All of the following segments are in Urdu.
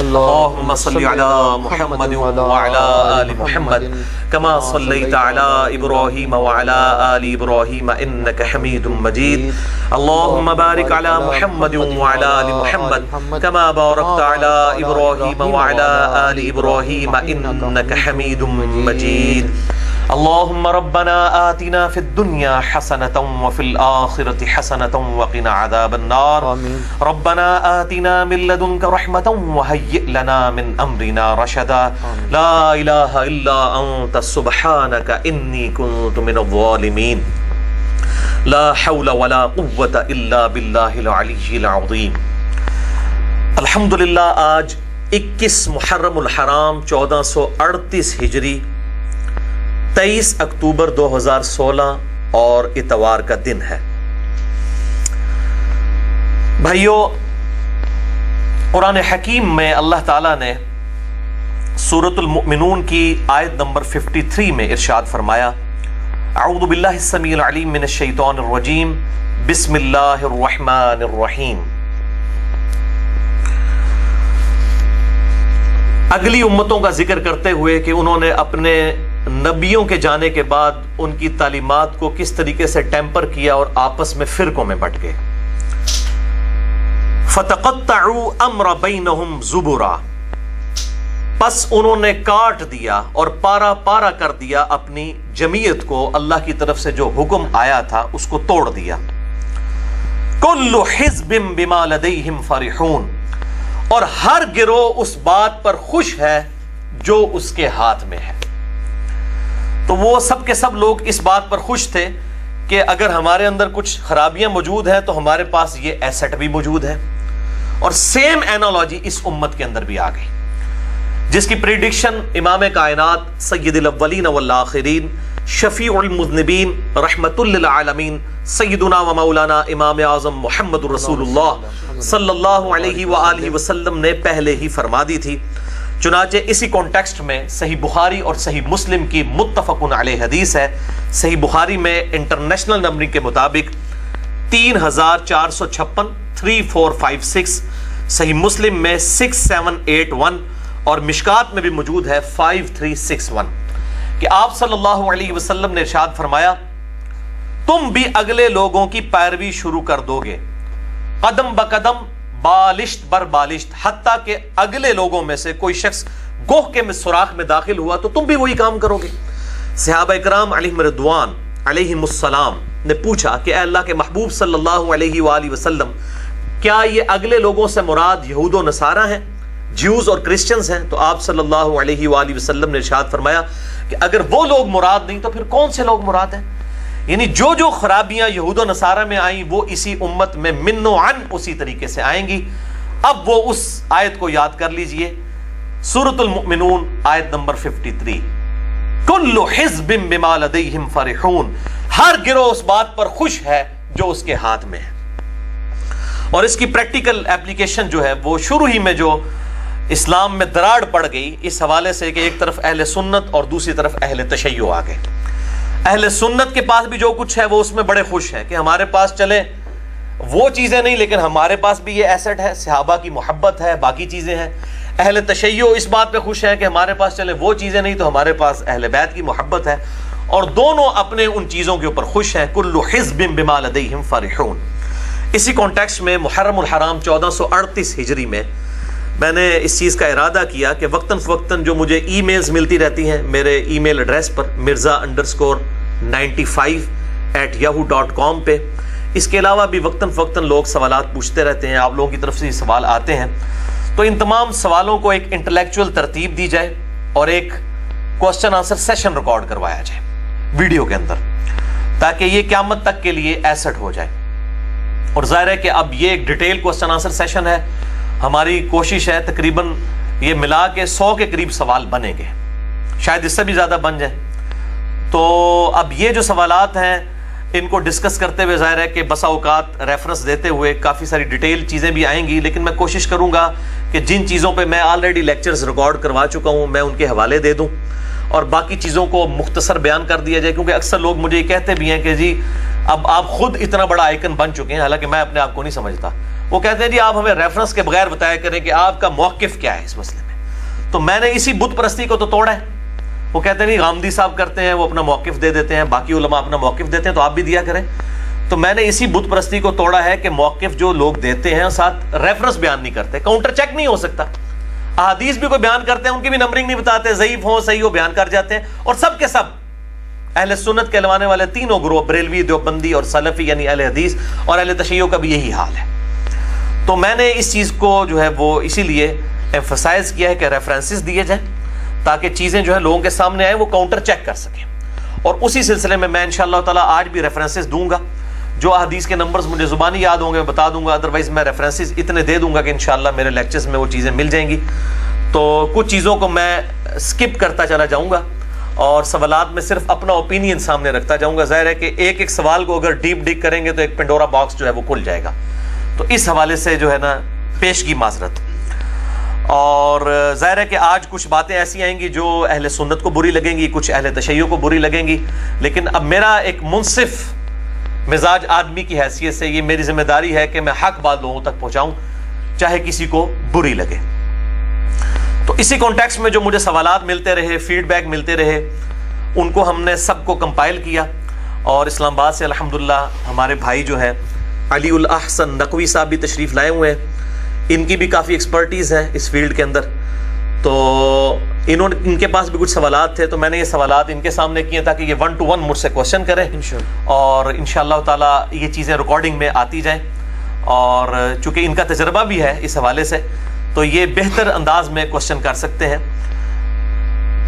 اللهم صل على محمد وعلى آل محمد كما صليت على إبراهيم وعلى آل إبراهيم إنك حميد مجيد. اللهم بارك على محمد وعلى آل محمد كما باركت على إبراهيم وعلى آل إبراهيم إنك حميد مجيد. اللهم ربنا آتنا في الدنيا حسنة وفي الآخرة حسنة وقنا عذاب النار. ربنا آتنا من لدنك رحمة وهيئ لنا من أمرنا رشدا. لا إله إلا أنت سبحانك إني كنت من الظالمين. لا حول ولا قوة إلا بالله العلي العظيم. الحمدللہ آج 21 محرم الحرام 1438 ہجری 23 اکتوبر 2016 اور اتوار کا دن ہے. بھائیو، قرآن حکیم میں اللہ تعالیٰ نے سورۃ المؤمنون کی آیت نمبر 53 میں ارشاد فرمایا: اعوذ باللہ السمیع العلیم من الشیطان الرجیم، بسم اللہ الرحمن الرحیم. اگلی امتوں کا ذکر کرتے ہوئے کہ انہوں نے اپنے نبیوں کے جانے کے بعد ان کی تعلیمات کو کس طریقے سے ٹیمپر کیا اور آپس میں فرقوں میں بٹ گئے. فَتَقَطَّعُوا أَمْرَ بَيْنَهُمْ زُبُرًا، پس انہوں نے کاٹ دیا اور پارا پارا کر دیا اپنی جمعیت کو، اللہ کی طرف سے جو حکم آیا تھا اس کو توڑ دیا. كُلُّ حِزْبٍ بِمَا لَدَيْهِمْ فَرِحُونَ، اور ہر گروہ اس بات پر خوش ہے جو اس کے ہاتھ میں ہے. تو وہ سب کے سب لوگ اس بات پر خوش تھے کہ اگر ہمارے اندر کچھ خرابیاں موجود ہیں تو ہمارے پاس یہ ایسٹ بھی موجود ہے. اور سیم اینالوجی اس امت کے اندر بھی آ گئی، جس کی پریڈکشن امام کائنات سید الاولین والآخرین شفیع المذنبین رحمت للعالمین سیدنا و مولانا امام اعظم محمد رسول اللہ صلی اللہ علیہ وآلہ وسلم نے پہلے ہی فرما دی تھی. چنانچہ اسی کانٹیکسٹ میں صحیح بخاری اور صحیح مسلم کی متفق علیہ حدیث ہے. صحیح بخاری میں انٹرنیشنل نمبرنگ کے مطابق 3456 3456، صحیح مسلم میں 6781 اور مشکات میں بھی موجود ہے 5361 کہ آپ صلی اللہ علیہ وسلم نے ارشاد فرمایا: تم بھی اگلے لوگوں کی پیروی شروع کر دو گے، قدم بقدم، بالشت بر بالشت، حتیٰ کہ اگلے لوگوں میں سے کوئی شخص گوہ کے سوراخ میں داخل ہوا تو تم بھی وہی کام کرو گے. صحابہ اکرام علیہم رضوان علیہم السلام نے پوچھا کہ اے اللہ کے محبوب صلی اللہ علیہ وآلہ وسلم، کیا یہ اگلے لوگوں سے مراد یہود و نصارہ ہیں، جیوز اور کرسچنز ہیں؟ تو آپ صلی اللہ علیہ وآلہ وسلم نے ارشاد فرمایا کہ اگر وہ لوگ مراد نہیں تو پھر کون سے لوگ مراد ہیں؟ یعنی جو جو خرابیاں یہود و نصارہ میں آئیں وہ اسی امت میں من و عن اسی طریقے سے آئیں گی. اب وہ اس آیت کو یاد کر لیجئے، سورۃ المؤمنون آیت نمبر 53، کل حزب بما لدیہم فرحون، ہر گروہ اس بات پر خوش ہے جو اس کے ہاتھ میں ہے. اور اس کی پریکٹیکل اپلیکیشن جو ہے وہ شروع ہی میں جو اسلام میں دراڑ پڑ گئی اس حوالے سے کہ ایک طرف اہل سنت اور دوسری طرف اہل تشیع آ گئے. اہل سنت کے پاس بھی جو کچھ ہے وہ اس میں بڑے خوش ہیں کہ ہمارے پاس چلے وہ چیزیں نہیں لیکن ہمارے پاس بھی یہ ایسٹ ہے، صحابہ کی محبت ہے، باقی چیزیں ہیں. اہل تشیع اس بات پہ خوش ہیں کہ ہمارے پاس چلے وہ چیزیں نہیں تو ہمارے پاس اہل بیت کی محبت ہے، اور دونوں اپنے ان چیزوں کے اوپر خوش ہیں. کل حزب بما لدیہم فرحون. اسی کانٹیکسٹ میں محرم الحرام 1438 ہجری میں میں نے اس چیز کا ارادہ کیا کہ وقتاً فوقتاً جو مجھے ای میلز ملتی رہتی ہیں میرے ای میل ایڈریس پر mirza_95@yahoo.com پہ، اس کے علاوہ بھی وقتاً فوقتاً لوگ سوالات پوچھتے رہتے ہیں، آپ لوگوں کی طرف سے یہ سوال آتے ہیں، تو ان تمام سوالوں کو ایک انٹلیکچوئل ترتیب دی جائے اور ایک کوسچن آنسر سیشن ریکارڈ کروایا جائے ویڈیو کے اندر، تاکہ یہ قیامت تک کے لیے ایسٹ ہو جائے. اور ظاہر ہے کہ اب یہ ایک ڈیٹیل کوسچن آنسر سیشن ہے. ہماری کوشش ہے تقریباً یہ ملا کے 100 کے قریب سوال بنے گے، شاید اس سے بھی زیادہ بن جائیں. تو اب یہ جو سوالات ہیں ان کو ڈسکس کرتے ہوئے ظاہر ہے کہ بسا اوقات ریفرنس دیتے ہوئے کافی ساری ڈیٹیل چیزیں بھی آئیں گی، لیکن میں کوشش کروں گا کہ جن چیزوں پہ میں آلریڈی لیکچرز ریکارڈ کروا چکا ہوں میں ان کے حوالے دے دوں اور باقی چیزوں کو مختصر بیان کر دیا جائے. کیونکہ اکثر لوگ مجھے یہ کہتے بھی ہیں کہ جی اب آپ خود اتنا بڑا آئیکن بن چکے ہیں، حالانکہ میں اپنے آپ کو نہیں سمجھتا. وہ کہتے ہیں جی آپ ہمیں ریفرنس کے بغیر بتایا کریں کہ آپ کا موقف کیا ہے اس مسئلے میں. تو میں نے اسی بت پرستی کو تو توڑا ہے. وہ کہتے ہیں نہیں غامدی صاحب کرتے ہیں, وہ اپنا موقف دے دیتے ہیں, باقی علماء اپنا موقف دیتے ہیں, تو آپ بھی دیا کریں. تو میں نے اسی بت پرستی کو توڑا ہے کہ موقف جو لوگ دیتے ہیں ساتھ ریفرنس بیان نہیں کرتے, کاؤنٹر چیک نہیں ہو سکتا. احادیث بھی کوئی بیان کرتے ہیں ان کی بھی نمبرنگ نہیں بتاتے, ضعیف ہو صحیح ہو بیان کر جاتے ہیں. اور سب کے سب اہل سنت کہلوانے والے تینوں گروہ, بریلوی, دیوبندی اور سلفی یعنی اہل حدیث اور اہل تشیع کا بھی یہی حال ہے. تو میں نے اس چیز کو جو ہے وہ اسی لیے ایمفسائز کیا ہے کہ ریفرنسز دیے جائیں تاکہ چیزیں جو ہے لوگوں کے سامنے آئیں, وہ کاؤنٹر چیک کر سکیں. اور اسی سلسلے میں انشاءاللہ تعالیٰ آج بھی ریفرنسز دوں گا. جو احادیث کے نمبرز مجھے زبانی یاد ہوں گے میں بتا دوں گا, ادروائز میں ریفرنسز اتنے دے دوں گا کہ انشاءاللہ میرے لیکچرز میں وہ چیزیں مل جائیں گی. تو کچھ چیزوں کو میں سکپ کرتا چلا جاؤں گا اور سوالات میں صرف اپنا اوپینین سامنے رکھتا جاؤں گا. ظاہر ہے کہ ایک ایک سوال کو اگر ڈیپ ڈگ کریں گے تو ایک پنڈورا باکس جو ہے وہ کھل جائے گا. تو اس حوالے سے جو ہے نا پیش کی معذرت. اور ظاہر ہے کہ آج کچھ باتیں ایسی آئیں گی جو اہل سنت کو بری لگیں گی, کچھ اہل تشیع کو بری لگیں گی, لیکن اب میرا ایک منصف مزاج آدمی کی حیثیت سے یہ میری ذمہ داری ہے کہ میں حق بات لوگوں تک پہنچاؤں چاہے کسی کو بری لگے. تو اسی کانٹیکسٹ میں جو مجھے سوالات ملتے رہے, فیڈ بیک ملتے رہے, ان کو ہم نے سب کو کمپائل کیا. اور اسلام آباد سے الحمدللہ ہمارے بھائی جو ہے علی الاحسن نقوی صاحب بھی تشریف لائے ہوئے ہیں. ان کی بھی کافی ایکسپرٹیز ہے اس فیلڈ کے اندر. تو ان کے پاس بھی کچھ سوالات تھے, تو میں نے یہ سوالات ان کے سامنے کیے تاکہ یہ 1 to 1 مجھ سے کوشچن کریں اور انشاءاللہ تعالیٰ یہ چیزیں ریکارڈنگ میں آتی جائیں. اور چونکہ ان کا تجربہ بھی ہے اس حوالے سے تو یہ بہتر انداز میں کوشچن کر سکتے ہیں.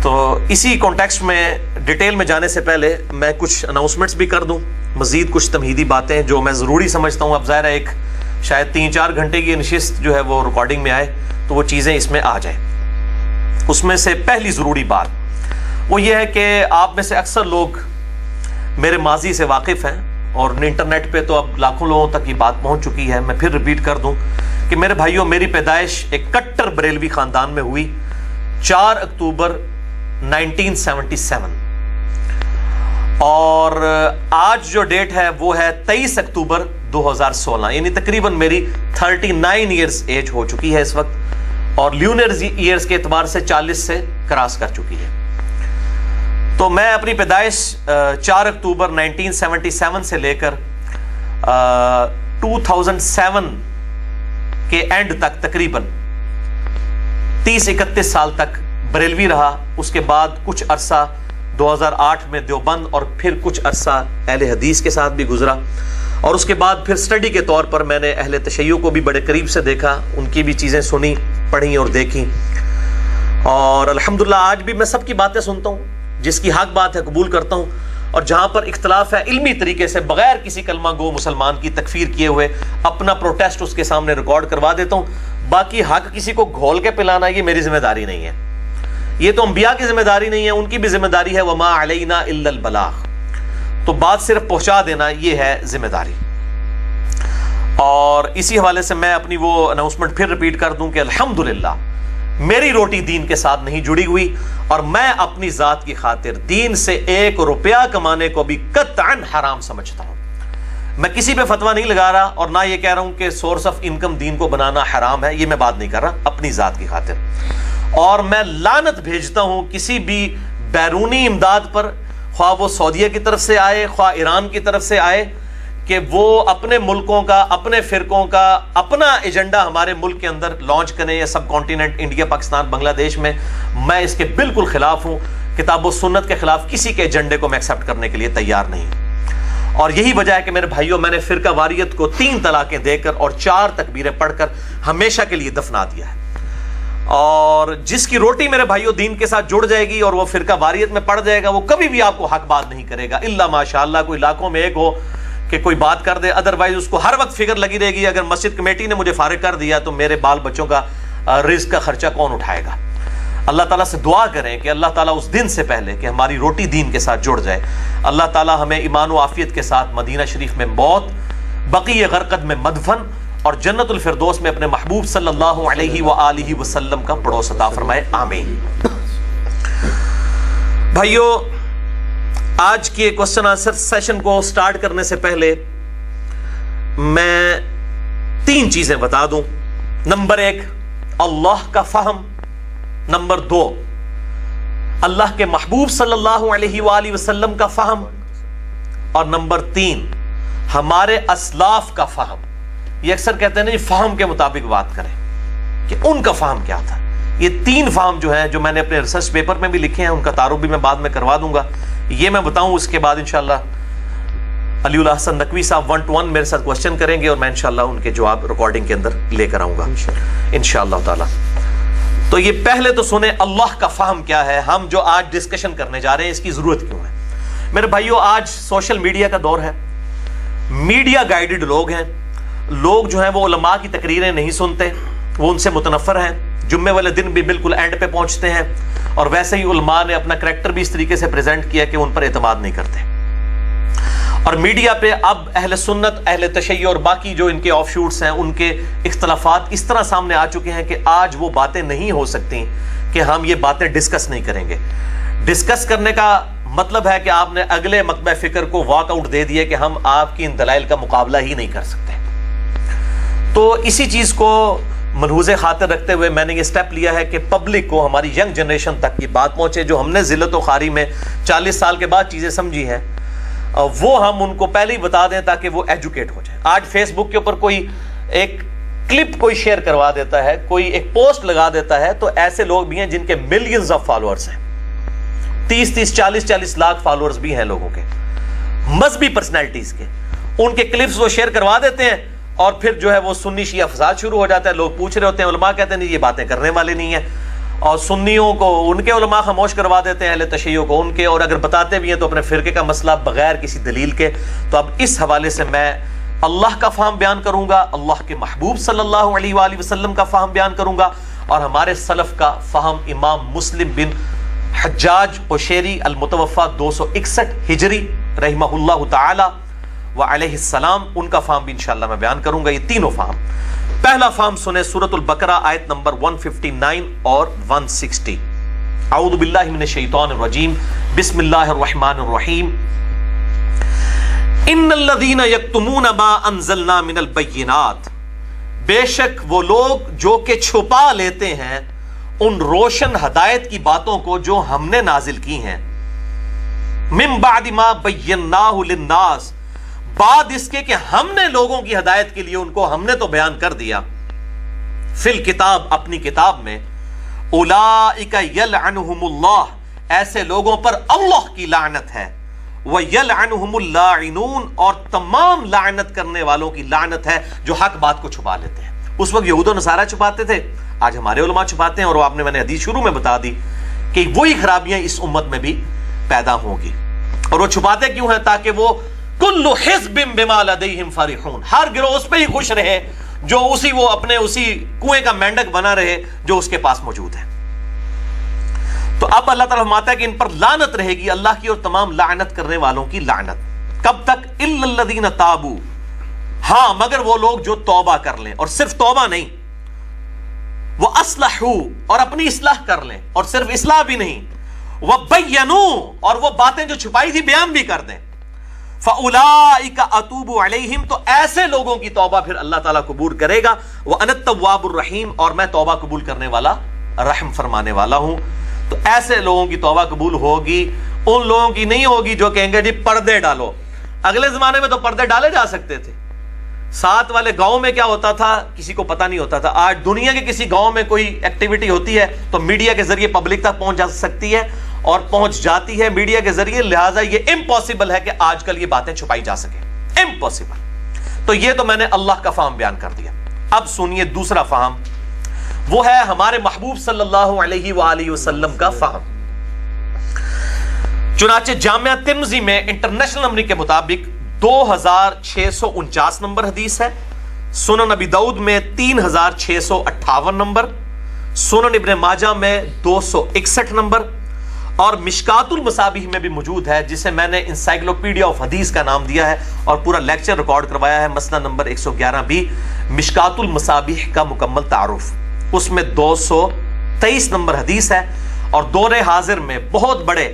تو اسی کانٹیکسٹ میں ڈیٹیل میں جانے سے پہلے میں کچھ اناؤنسمنٹس بھی کر دوں, مزید کچھ تمہیدی باتیں جو میں ضروری سمجھتا ہوں. اب ظاہر ہے ایک شاید 3-4 گھنٹے کی نشست جو ہے وہ ریکارڈنگ میں آئے تو وہ چیزیں اس میں آ جائیں. اس میں سے پہلی ضروری بات وہ یہ ہے کہ آپ میں سے اکثر لوگ میرے ماضی سے واقف ہیں اور انٹرنیٹ پہ تو اب لاکھوں لوگوں تک یہ بات پہنچ چکی ہے. میں پھر ریپیٹ کر دوں کہ میرے بھائیوں, میری پیدائش ایک کٹر بریلوی خاندان میں ہوئی 4 اکتوبر 1977 اور آج جو ڈیٹ ہے وہ ہے 23 اکتوبر 2016, یعنی تقریباً میری 39 ایئرز ایج ہو چکی ہے اس وقت, اور لیونر ایئرز کے اعتبار سے 40 سے کراس کر چکی ہے. تو میں اپنی پیدائش 4 اکتوبر 1977 سے لے کر 2007 کے اینڈ تک تقریباً 30-31 سال تک بریلوی رہا. اس کے بعد کچھ عرصہ 2008 میں دیوبند اور پھر کچھ عرصہ اہل حدیث کے ساتھ بھی گزرا. اور اس کے بعد پھر سٹڈی کے طور پر میں نے اہل تشیع کو بھی بڑے قریب سے دیکھا, ان کی بھی چیزیں سنی, پڑھی اور دیکھی. اور الحمدللہ آج بھی میں سب کی باتیں سنتا ہوں, جس کی حق بات ہے قبول کرتا ہوں, اور جہاں پر اختلاف ہے علمی طریقے سے بغیر کسی کلمہ گو مسلمان کی تکفیر کیے ہوئے اپنا پروٹیسٹ اس کے سامنے ریکارڈ کروا دیتا ہوں. باقی حق کسی کو گھول کے پلانا یہ میری ذمہ داری نہیں ہے, یہ تو انبیاء کی ذمہ داری نہیں ہے, ان کی بھی ذمہ داری ہے وما علینا الا البلاغ. تو بات صرف پہنچا دینا یہ ہے ذمہ داری. اور اسی حوالے سے میں اپنی وہ اناؤنسمنٹ پھر ریپیٹ کر دوں کہ الحمدللہ میری روٹی دین کے ساتھ نہیں جڑی ہوئی, اور میں اپنی ذات کی خاطر دین سے 1 روپیہ کمانے کو بھی قطعاً حرام سمجھتا ہوں. میں کسی پہ فتویٰ نہیں لگا رہا اور نہ یہ کہہ رہا ہوں کہ سورس آف انکم دین کو بنانا حرام ہے, یہ میں بات نہیں کر رہا, اپنی ذات کی خاطر. اور میں لعنت بھیجتا ہوں کسی بھی بیرونی امداد پر, خواہ وہ سعودیہ کی طرف سے آئے خواہ ایران کی طرف سے آئے, کہ وہ اپنے ملکوں کا, اپنے فرقوں کا اپنا ایجنڈا ہمارے ملک کے اندر لانچ کریں یا سب کانٹیننٹ انڈیا, پاکستان, بنگلہ دیش میں. میں اس کے بالکل خلاف ہوں. کتاب و سنت کے خلاف کسی کے ایجنڈے کو میں ایکسیپٹ کرنے کے لیے تیار نہیں. اور یہی وجہ ہے کہ میرے بھائیوں میں نے فرقہ واریت کو 3 طلاقیں دے کر اور 4 تکبیریں پڑھ کر ہمیشہ کے لیے دفنا دیا ہے. اور جس کی روٹی میرے بھائیوں دین کے ساتھ جڑ جائے گی اور وہ فرقہ واریت میں پڑ جائے گا, وہ کبھی بھی آپ کو حق بات نہیں کرے گا, الا ماشاءاللہ کوئی لاکھوں میں ایک ہو کہ کوئی بات کر دے. ادروائز اس کو ہر وقت فکر لگی رہے گی اگر مسجد کمیٹی نے مجھے فارغ کر دیا تو میرے بال بچوں کا رزق کا خرچہ کون اٹھائے گا. اللہ تعالیٰ سے دعا کریں کہ اللہ تعالیٰ اس دن سے پہلے کہ ہماری روٹی دین کے ساتھ جڑ جائے, اللہ تعالیٰ ہمیں ایمان و عافیت کے ساتھ مدینہ شریف میں موت, بقیع غرقد میں مدفن اور جنت الفردوس میں اپنے محبوب صلی اللہ علیہ وآلہ وسلم کا پڑوس عطا فرمائے, آمین. بھائیو, آج کے کوسچن آنسر سیشن کو سٹارٹ کرنے سے پہلے میں 3 چیزیں بتا دوں. نمبر 1 اللہ کا فہم، نمبر 2 اللہ کے محبوب صلی اللہ علیہ وآلہ وسلم کا فہم، اور نمبر 3 ہمارے اسلاف کا فہم. یہ اکثر کہتے ہیں نا فہم کے مطابق بات کریں کہ ان کا فہم کیا تھا. یہ 3 فہم جو ہیں، جو میں نے اپنے ریسرچ پیپر میں بھی لکھے ہیں، ان کا تعارف بھی میں بعد میں کروا دوں گا. یہ میں بتاؤں، اس کے بعد انشاءاللہ علی الحسن نقوی صاحب 1 to 1 میرے ساتھ کوشچن کریں گے، اور میں انشاءاللہ ان کے جواب ریکارڈنگ کے اندر لے کر آؤں گا انشاءاللہ تعالی. تو یہ پہلے تو سنیں اللہ کا فہم کیا ہے. ہم جو آج ڈسکشن کرنے جا رہے ہیں اس کی ضرورت کیوں ہے. میرے بھائیو، آج سوشل میڈیا کا دور ہے، میڈیا گائیڈڈ لوگ ہیں. لوگ جو ہیں وہ علماء کی تقریریں نہیں سنتے، وہ ان سے متنفر ہیں. جمعے والے دن بھی بالکل اینڈ پہ پہنچتے ہیں، اور ویسے ہی علماء نے اپنا کریکٹر بھی اس طریقے سے پریزنٹ کیا کہ ان پر اعتماد نہیں کرتے. اور میڈیا پہ اب اہل سنت، اہل تشیع اور باقی جو ان کے آف شوٹس ہیں، ان کے اختلافات اس طرح سامنے آ چکے ہیں کہ آج وہ باتیں نہیں ہو سکتی کہ ہم یہ باتیں ڈسکس نہیں کریں گے. ڈسکس کرنے کا مطلب ہے کہ آپ نے اگلے مکتبہ فکر کو واک آؤٹ دے دیا کہ ہم آپ کی ان دلائل کا مقابلہ ہی نہیں کر سکتے. تو اسی چیز کو ملحوظ خاطر رکھتے ہوئے میں نے یہ سٹیپ لیا ہے کہ پبلک کو، ہماری ینگ جنریشن تک یہ بات پہنچے جو ہم نے ذلت و خواری میں 40 سال کے بعد چیزیں سمجھی ہیں، وہ ہم ان کو پہلے ہی بتا دیں تاکہ وہ ایجوکیٹ ہو جائے. آج فیس بک کے اوپر کوئی ایک کلپ کوئی شیئر کروا دیتا ہے، کوئی ایک پوسٹ لگا دیتا ہے، تو ایسے لوگ بھی ہیں جن کے ملینز آف فالوورز ہیں، 30 40 لاکھ فالوورز بھی ہیں لوگوں کے، مذہبی پرسنالٹیز کے. ان کے کلپس وہ شیئر کروا دیتے ہیں، اور پھر جو ہے وہ سنی شیعہ فساد شروع ہو جاتا ہے. لوگ پوچھ رہے ہوتے ہیں، علماء کہتے ہیں نہیں یہ باتیں کرنے والے نہیں ہیں، اور سنیوں کو ان کے علماء خاموش کروا دیتے ہیں، اہل تشیع کو ان کے، اور اگر بتاتے بھی ہیں تو اپنے فرقے کا مسئلہ بغیر کسی دلیل کے. تو اب اس حوالے سے میں اللہ کا فہم بیان کروں گا، اللہ کے محبوب صلی اللہ علیہ وآلہ وسلم کا فہم بیان کروں گا، اور ہمارے سلف کا فہم امام مسلم بن حجاج قشیری المتوفى 261 ہجری رحمہ اللہ تعالی وعلیہ السلام، ان کا فہم بھی انشاءاللہ میں بیان کروں گا. یہ تینوں فہم. پہلا فہم سنیں، سورۃ البقرہ آیت نمبر 159 اور 160. اعوذ باللہ من الشیطان الرجیم، بسم اللہ الرحمن الرحیم. ان الذین یکتمون ما انزلنا من البینات، بے شک وہ لوگ جو کہ چھپا لیتے ہیں ان روشن ہدایت کی باتوں کو جو ہم نے نازل کی ہیں، من بعد ما بیناہ للناس، بعد اس کے کہ ہم نے لوگوں کی ہدایت کے لیے ان کو ہم نے تو بیان کر دیا، فی الکتاب، اپنی کتاب میں، اولئک یلعنہم اللہ، ایسے لوگوں پر اللہ کی لعنت ہے، ویلعنہم اللاعنون، اور تمام لعنت کرنے والوں کی لعنت ہے جو حق بات کو چھپا لیتے ہیں. اس وقت یہود و نصارہ چھپاتے تھے، آج ہمارے علماء چھپاتے ہیں، اور وہ آپ نے، میں نے حدیث شروع میں بتا دی کہ وہی خرابیاں اس امت میں بھی پیدا ہوں گی. اور وہ چھپاتے کیوں ہیں؟ تاکہ وہ کل حزب بما لدیہم فرحون، ہر گروہ اس پہ ہی خوش رہے جو وہ اپنے اسی کنویں کا مینڈک بنا رہے جو اس کے پاس موجود ہے. تو اب اللہ تعالیٰ فرماتا ہے کہ ان پر لعنت رہے گی، اللہ کی اور تمام لعنت کرنے والوں کی لعنت. کب تک؟ الا الذین تابوا، ہاں مگر وہ لوگ جو توبہ کر لیں، اور صرف توبہ نہیں، وہ اصلحوا، اور اپنی اصلاح کر لیں، اور صرف اصلاح بھی نہیں، وبینوا، اور وہ باتیں جو چھپائی تھی بیان بھی کر دیں. فَأُولَئِكَ أَتُوبُ عَلَيْهِمْ، تو ایسے لوگوں کی توبہ پھر اللہ تعالیٰ قبول کرے گا. وَأَنَا التَّوَّابُ الرَّحِيمُ، اور میں توبہ قبول کرنے والا، رحم فرمانے والا ہوں. تو ایسے لوگوں کی توبہ قبول ہوگی، ان لوگوں کی نہیں ہوگی جو کہیں گے جی پردے ڈالو. اگلے زمانے میں تو پردے ڈالے جا سکتے تھے. ساتھ والے گاؤں میں کیا ہوتا تھا کسی کو پتہ نہیں ہوتا تھا. آج دنیا کے کسی گاؤں میں کوئی ایکٹیویٹی ہوتی ہے تو میڈیا کے ذریعے پبلک تک پہنچ جا سکتی ہے، اور پہنچ جاتی ہے میڈیا کے ذریعے. لہٰذا یہ امپاسبل ہے کہ آج کل یہ باتیں چھپائی جا سکیں، امپاسبل. تو یہ تو میں نے اللہ کا فہم بیان کر دیا. اب سنیے دوسرا فہم، وہ ہے ہمارے محبوب صلی اللہ علیہ وآلہ وسلم کا فہم. چنانچہ جامعہ ترمذی میں انٹرنیشنل نمبر کے مطابق 2649 نمبر حدیث ہے. سنن ابی داؤد میں 3658 نمبر، سنن ابن ماجہ میں 261 نمبر، اور مشکات المصابیح میں بھی موجود ہے، جسے میں نے انسائکلوپیڈیا آف حدیث کا نام دیا ہے، اور پورا لیکچر ریکارڈ کروایا ہے، مسئلہ نمبر 111 مشکات المصابیح کا مکمل تعارف. اس میں 223 نمبر حدیث ہے. اور دور حاضر میں بہت بڑے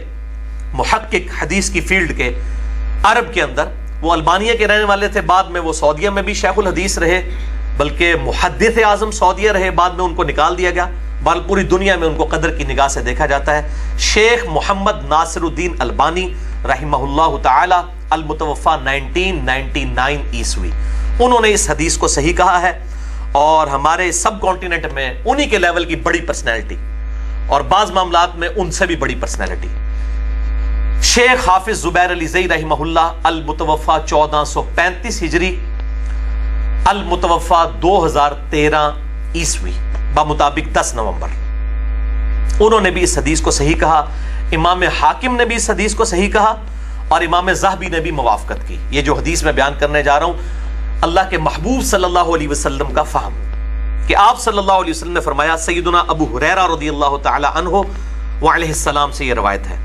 محقق حدیث کی فیلڈ کے عرب کے اندر، وہ البانیہ کے رہنے والے تھے، بعد میں وہ سعودیہ میں بھی شیخ الحدیث رہے، بلکہ محدث اعظم سعودیہ رہے، بعد میں ان کو نکال دیا گیا، بل پوری دنیا میں ان کو قدر کی نگاہ سے دیکھا جاتا ہے، شیخ محمد ناصر الدین البانی رحمہ اللہ تعالی المتوفی 1999 عیسوی، انہوں نے اس حدیث کو صحیح کہا ہے، اور ہمارے سب کانٹیننٹ میں انہی کے لیول کی بڑی پرسنالٹی اور بعض معاملات میں ان سے بھی بڑی پرسنالٹی شیخ حافظ زبیر علی زئی رحمہ اللہ المتوفی 1435 ہجری المتوفی 2013 عیسوی بمطابق 10 نومبر، انہوں نے بھی اس حدیث کو صحیح کہا، امام حاکم نے بھی اس حدیث کو صحیح کہا، اور امام ذہبی نے بھی موافقت کی۔ یہ جو حدیث میں بیان کرنے جا رہا ہوں، اللہ کے محبوب صلی اللہ علیہ وسلم کا فہم کہ آپ صلی اللہ علیہ وسلم نے فرمایا، سیدنا ابو ہریرہ رضی اللہ تعالی عنہ وعلیہ السلام سے یہ روایت ہے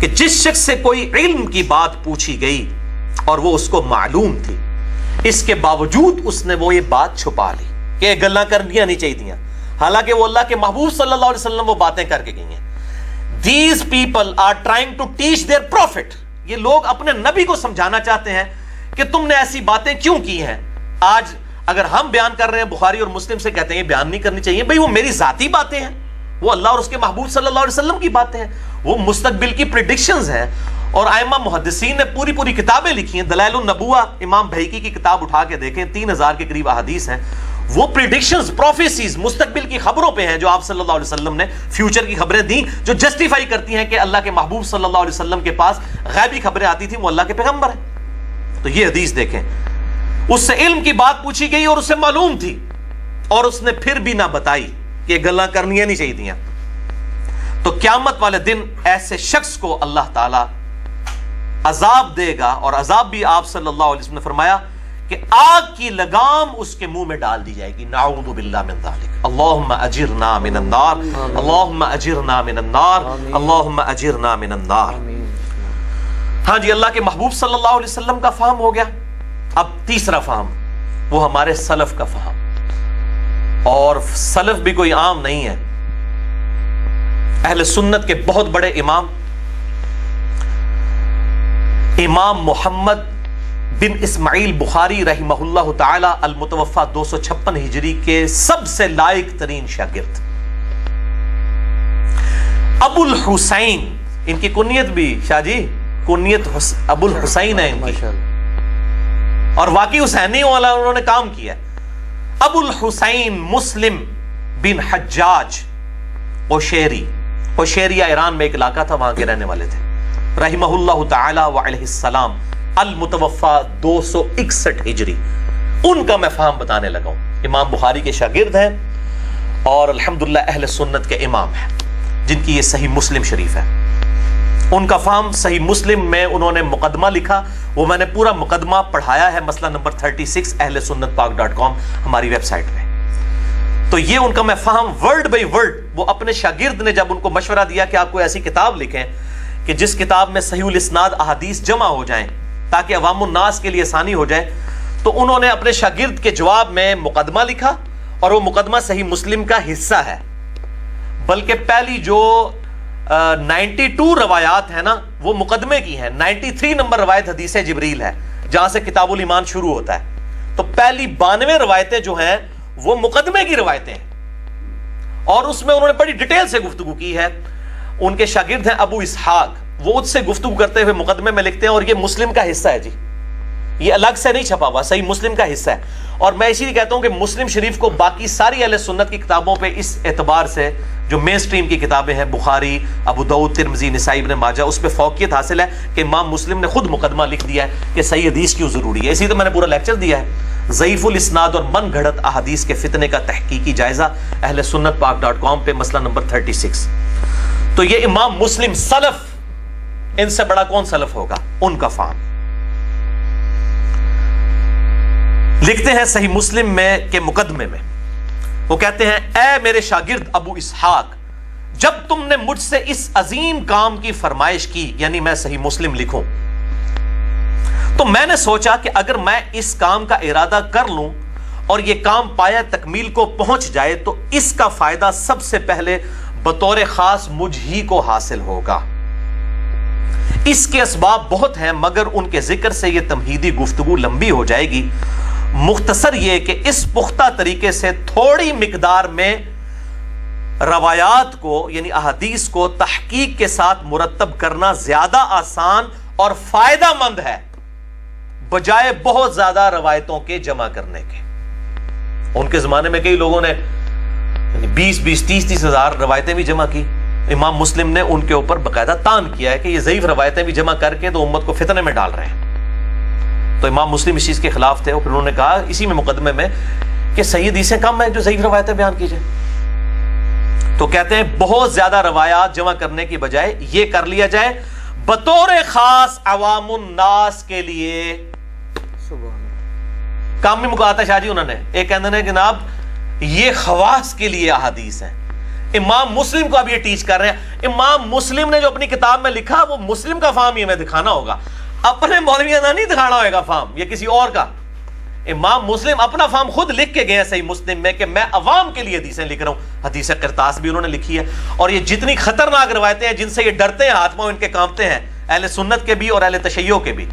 کہ جس شخص سے کوئی علم کی بات پوچھی گئی اور وہ اس کو معلوم تھی، اس کے باوجود اس نے وہ یہ بات چھپا لی کہ گلاں کرنیاں نہیں چاہیے، حالانکہ وہ اللہ کے محبوب صلی اللہ علیہ وسلم وہ باتیں کر کے گئی ہیں۔ These people are trying to teach their prophet، یہ لوگ اپنے نبی کو سمجھانا چاہتے ہیں کہ تم نے ایسی باتیں کیوں کی ہیں۔ آج اگر ہم بیان کر رہے ہیں بخاری اور مسلم سے، کہتے ہیں یہ بیان نہیں کرنی چاہیے، بھئی وہ میری ذاتی باتیں ہیں، وہ اللہ اور اس کے محبوب صلی اللہ علیہ وسلم کی باتیں ہیں، وہ مستقبل کی پریڈکشنز ہیں، اور ائمہ محدثین نے پوری کتابیں لکھی ہیں۔ دلائل النبوہ امام بہیقی کی کتاب اٹھا کے دیکھیں، 3000 کے قریب احادیث ہیں، وہ پریڈکشنز، پروفیسیز، مستقبل کی خبروں پہ ہیں جو آپ صلی اللہ علیہ وسلم نے فیوچر کی خبریں دیں، جو جسٹیفائی کرتی ہیں کہ اللہ کے محبوب صلی اللہ علیہ وسلم کے پاس غیبی خبریں آتی تھیں، وہ اللہ کے پیغمبر ہیں۔ تو یہ حدیث دیکھیں، اس سے علم کی بات پوچھی گئی اور اسے معلوم تھی، اور اس نے پھر بھی نہ بتائی کہ گلاں کرنیاں نہیں چاہیے، تو قیامت والے دن ایسے شخص کو اللہ تعالی عذاب دے گا، اور عذاب بھی آپ صلی اللہ علیہ وسلم نے فرمایا کہ آگ کی لگام اس کے منہ میں ڈال دی جائے گی۔ نعوذ باللہ من ذالک، اللہم اجرنا من النار، اللہم اجرنا من النار، اللہم اجرنا من النار۔ ہاں جی، اللہ کے محبوب صلی اللہ علیہ وسلم کا فہم ہو گیا۔ اب تیسرا فہم، وہ ہمارے سلف کا فہم، اور سلف بھی کوئی عام نہیں ہے، اہل سنت کے بہت بڑے امام محمد بن اسماعیل بخاری رحمہ اللہ تعالی المتوفی 256 ہجری کے سب سے لائق ترین شاگرد ابو الحسین، ان کی کنیت بھی شاہ جی کنیت ابو الحسین ہے ان کی، اور واقعی حسینی والا انہوں نے کام کیا۔ ابو الحسین مسلم بن حجاج قشیریہ ایران میں ایک علاقہ تھا، وہاں کے رہنے والے تھے، رحمہ اللہ تعالی وعلیہ السلام المتوفی 261 ہجری۔ ان کا میں فہم بتانے لگا ہوں۔ امام بخاری کے شاگرد ہیں اور الحمدللہ اہل سنت کے امام ہیں، جن کی یہ صحیح مسلم شریف ہے۔ ان کا فہم صحیح مسلم میں انہوں نے مقدمہ لکھا، وہ میں نے پورا مقدمہ پڑھایا ہے، مسئلہ نمبر 36 اہل سنت پاک.com ہماری ویب سائٹ پہ۔ تو یہ ان کا میں فہم ورڈ بائی ورڈ، وہ اپنے شاگرد نے جب ان کو مشورہ دیا کہ آپ کو ایسی کتاب لکھیں کہ جس کتاب میں صحیح الاسناد احادیث جمع ہو جائیں تاکہ عوام الناس کے لیے آسانی ہو جائے، تو انہوں نے اپنے شاگرد کے جواب میں مقدمہ لکھا، اور وہ مقدمہ صحیح مسلم کا حصہ ہے، بلکہ پہلی جو 92 روایات ہیں نا وہ مقدمے کی ہیں۔ 93 نمبر روایت حدیث جبریل ہے، جہاں سے کتاب الایمان شروع ہوتا ہے، تو پہلی 92 روایتیں جو ہیں وہ مقدمے کی روایتیں ہیں، اور اس میں انہوں نے بڑی ڈیٹیل سے گفتگو کی ہے۔ ان کے شاگرد ہیں ابو اسحاق، وہ اس سے گفتگو کرتے ہوئے مقدمے میں لکھتے ہیں، اور یہ مسلم کا حصہ ہے جی، یہ الگ سے نہیں چھپا ہوا، صحیح مسلم کا حصہ ہے۔ اور میں اسی لیے کہتا ہوں کہ مسلم شریف کو باقی ساری اہل سنت کی کتابوں پہ اس اعتبار سے، جو مین سٹریم کی کتابیں ہیں، بخاری، ابو داؤد، ترمذی، نسائی، ابن ماجہ، اس پہ فوقیت حاصل ہے کہ امام مسلم نے خود مقدمہ لکھ دیا ہے کہ صحیح حدیث کیوں ضروری ہے۔ اسی تو میں نے پورا لیکچر دیا ہے، ضعیف الاسناد اور من گھڑت احادیث کے فتنے کا تحقیقی جائزہ، اہل سنت پاک.com پہ مسئلہ نمبر 36۔ تو یہ امام مسلم سلف، ان سے بڑا کون سلف ہوگا؟ ان کا فہم لکھتے ہیں صحیح مسلم میں کے مقدمے میں، وہ کہتے ہیں، اے میرے شاگرد ابو اسحاق، جب تم نے مجھ سے اس عظیم کام کی فرمائش کی، یعنی میں صحیح مسلم لکھوں، تو میں نے سوچا کہ اگر میں اس کام کا ارادہ کر لوں اور یہ کام پایہ تکمیل کو پہنچ جائے تو اس کا فائدہ سب سے پہلے بطور خاص مجھ ہی کو حاصل ہوگا۔ اس کے اسباب بہت ہیں، مگر ان کے ذکر سے یہ تمہیدی گفتگو لمبی ہو جائے گی، مختصر یہ کہ اس پختہ طریقے سے تھوڑی مقدار میں روایات کو یعنی احادیث کو تحقیق کے ساتھ مرتب کرنا زیادہ آسان اور فائدہ مند ہے بجائے بہت زیادہ روایتوں کے جمع کرنے کے. ان کے زمانے میں کئی لوگوں نے 20-30 ہزار روایتیں بھی جمع کی. امام مسلم نے ان کے اوپر باقاعدہ تان کیا ہے کہ یہ ضعیف روایتیں بھی جمع کر کے تو امت کو فتنے میں ڈال رہے ہیں. تو امام مسلم اس چیز کے خلاف تھے اور پھر انہوں نے کہا اسی میں مقدمے میں کہ صحیح حدیثیں کم ہیں جو ضعیف روایتیں بیان کی جائیں. تو کہتے ہیں بہت زیادہ روایات جمع کرنے کی بجائے یہ کر لیا جائے بطور خاص عوام الناس کے لیے. کام بھی مکاتا شاہ جی انہوں نے ایک کہتے ہیں جناب یہ خواص کے لیے احادیث ہیں. امام مسلم کو اب یہ ٹیچ کر رہے ہیں. امام مسلم نے جو اپنی کتاب میں لکھا وہ مسلم کا فہم ہی ہمیں دکھانا ہوگا, اپنے مولویوں کا نہیں دکھانا ہوگا فہم یا کسی اور کا. امام مسلم اپنا فہم خود لکھ کے گئے صحیح مسلم میں کہ میں عوام کے لیے حدیثیں لکھ رہا ہوں. حدیث قرطاس بھی انہوں نے لکھی ہے, اور یہ جتنی خطرناک روایتیں ہیں جن سے یہ ڈرتے ہیں ہاتھ پاؤں ان کے کانپتے ہیں اہل سنت کے بھی اور اہل تشیع کے بھی,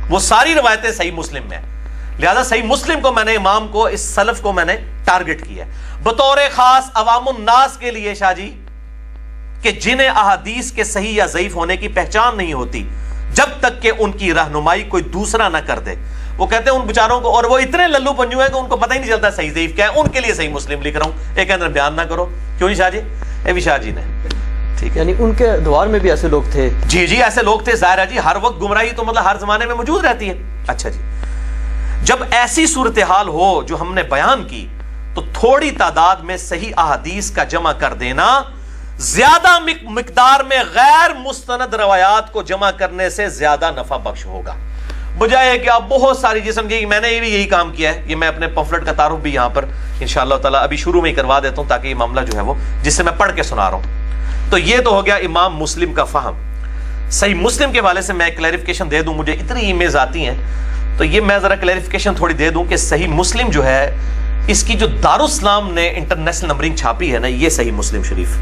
وہ ساری روایتیں صحیح مسلم میں ہیں. لہذا صحیح مسلم کو میں نے امام کو اس سلف کو میں نے ٹارگٹ کیا بطور خاص عوام الناس کے لیے شاہ جی, کہ جنہیں احادیث کے صحیح یا ضعیف ہونے کی پہچان نہیں ہوتی جب تک کہ ان کی رہنمائی کوئی دوسرا نہ کر دے. وہ کہتے ہیں ان بیچاروں کو, اور وہ اتنے للو پنجو ہیں کہ ان کو پتہ ہی نہیں چلتا صحیح ضعیف کیا ہے, ان کے لیے صحیح مسلم لکھ رہا ہوں. ایک اندر بیان نہ کرو کیوں نہیں شاہ جی, اے بھی شاہ جی نے ٹھیک ہے. یعنی ان کے دوار میں بھی ایسے لوگ تھے. جی جی ایسے لوگ تھے, ظاہر ہے جی ہر وقت گمراہی تو مطلب ہر زمانے میں موجود رہتی ہے. اچھا جی, جب ایسی صورتحال ہو جو ہم نے بیان کی تو تھوڑی تعداد میں صحیح احادیث کا جمع کر دینا زیادہ مقدار میں غیر مستند روایات کو جمع کرنے سے زیادہ نفع بخش ہوگا, بجائے کہ آپ بہت ساری جسم کی. میں نے بھی یہی کام کیا ہے, یہ میں اپنے پمفلٹ کا تعارف بھی یہاں پر انشاءاللہ تعالی ابھی شروع میں ہی کروا دیتا ہوں تاکہ یہ معاملہ جو ہے وہ جس سے میں پڑھ کے سنا رہا ہوں. تو یہ تو ہو گیا امام مسلم کا فہم. صحیح مسلم کے حوالے سے میں کلیریفیکیشن دے دوں, مجھے اتنی ای میلز آتی ہیں تو یہ میں ذرا کلیریفیکیشن تھوڑی دے دوں کہ صحیح مسلم جو ہے اس کی جو دارالاسلام نے انٹرنیشنل نمبرنگ چھاپی ہے نا, یہ صحیح مسلم شریف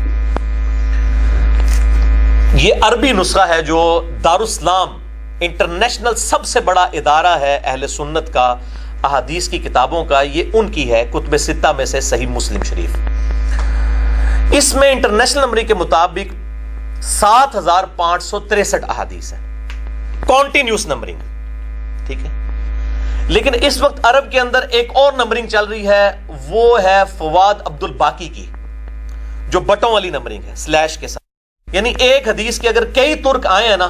یہ عربی نسخہ ہے جو دارالاسلام انٹرنیشنل سب سے بڑا ادارہ ہے اہل سنت کا احادیث کی کتابوں کا, یہ ان کی ہے کتب ستہ میں سے صحیح مسلم شریف. اس میں انٹرنیشنل نمبرنگ کے مطابق 7563 احادیث ہیں, کانٹینیوس نمبرنگ, ٹھیک ہے. لیکن اس وقت عرب کے اندر ایک اور نمبرنگ چل رہی ہے, وہ ہے فواد عبد الباقی کی, جو بٹوں والی نمبرنگ ہے سلیش کے ساتھ. یعنی ایک حدیث کے اگر کئی ترک آئے ہیں نا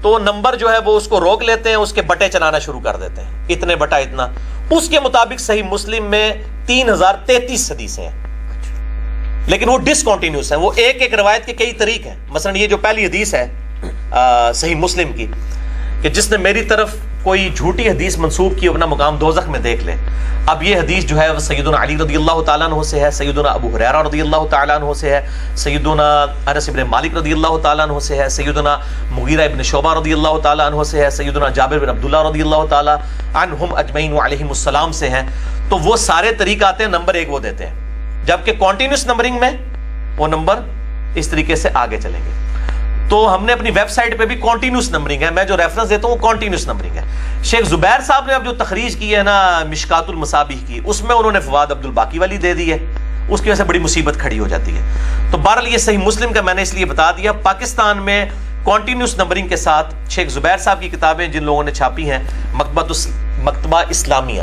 تو نمبر جو ہے وہ اس کو روک لیتے ہیں, اس کے بٹے چلانا شروع کر دیتے ہیں, اتنے بٹا اتنا. اس کے مطابق صحیح مسلم میں 3033 حدیثیں ہیں, لیکن وہ ڈسکنٹینیوس ہیں. وہ ایک ایک روایت کے کئی طریق ہیں. مثلا یہ جو پہلی حدیث ہے صحیح مسلم کی کہ جس نے میری طرف کوئی جھوٹی حدیث منسوب کی اپنا مقام دوزخ میں دیکھ لے. اب یہ حدیث جو ہے وہ سیدنا علی رضی اللہ تعالیٰ عنہ سے ہے, سیدنا ابو ہریرہ رضی اللہ تعالیٰ عنہ سے ہے, سیدنا انس بن مالک رضی اللہ تعالیٰ عنہ سے ہے, سیدنا مغیرہ ابن شعبہ رضی اللہ تعالیٰ عنہ سے ہے, سیدنا جابر بن عبداللہ رضی اللہ تعالیٰ عنہم اجمعین علیہم السلام سے ہیں. تو وہ سارے طریق آتے ہیں, نمبر ایک وہ دیتے ہیں, جبکہ کانٹینیوس نمبرنگ میں وہ نمبر اس طریقے سے آگے چلیں گے. تو ہم نے اپنی ویب سائٹ پہ بھی کانٹینیوس نمبرنگ ہے, میں جو ریفرنس دیتا ہوں وہ کانٹینیوس نمبرنگ ہے. شیخ زبیر صاحب نے اب جو تخریج کی ہے نا مشکات المصابیح کی, اس میں انہوں نے فواد عبد الباقی والی دے دی ہے, اس کی وجہ سے بڑی مصیبت کھڑی ہو جاتی ہے. تو بہرحال یہ صحیح مسلم کا میں نے اس لیے بتا دیا. پاکستان میں کانٹینیوس نمبرنگ کے ساتھ شیخ زبیر صاحب کی کتابیں جن لوگوں نے چھاپی ہیں, مکتبہ اسلامیہ,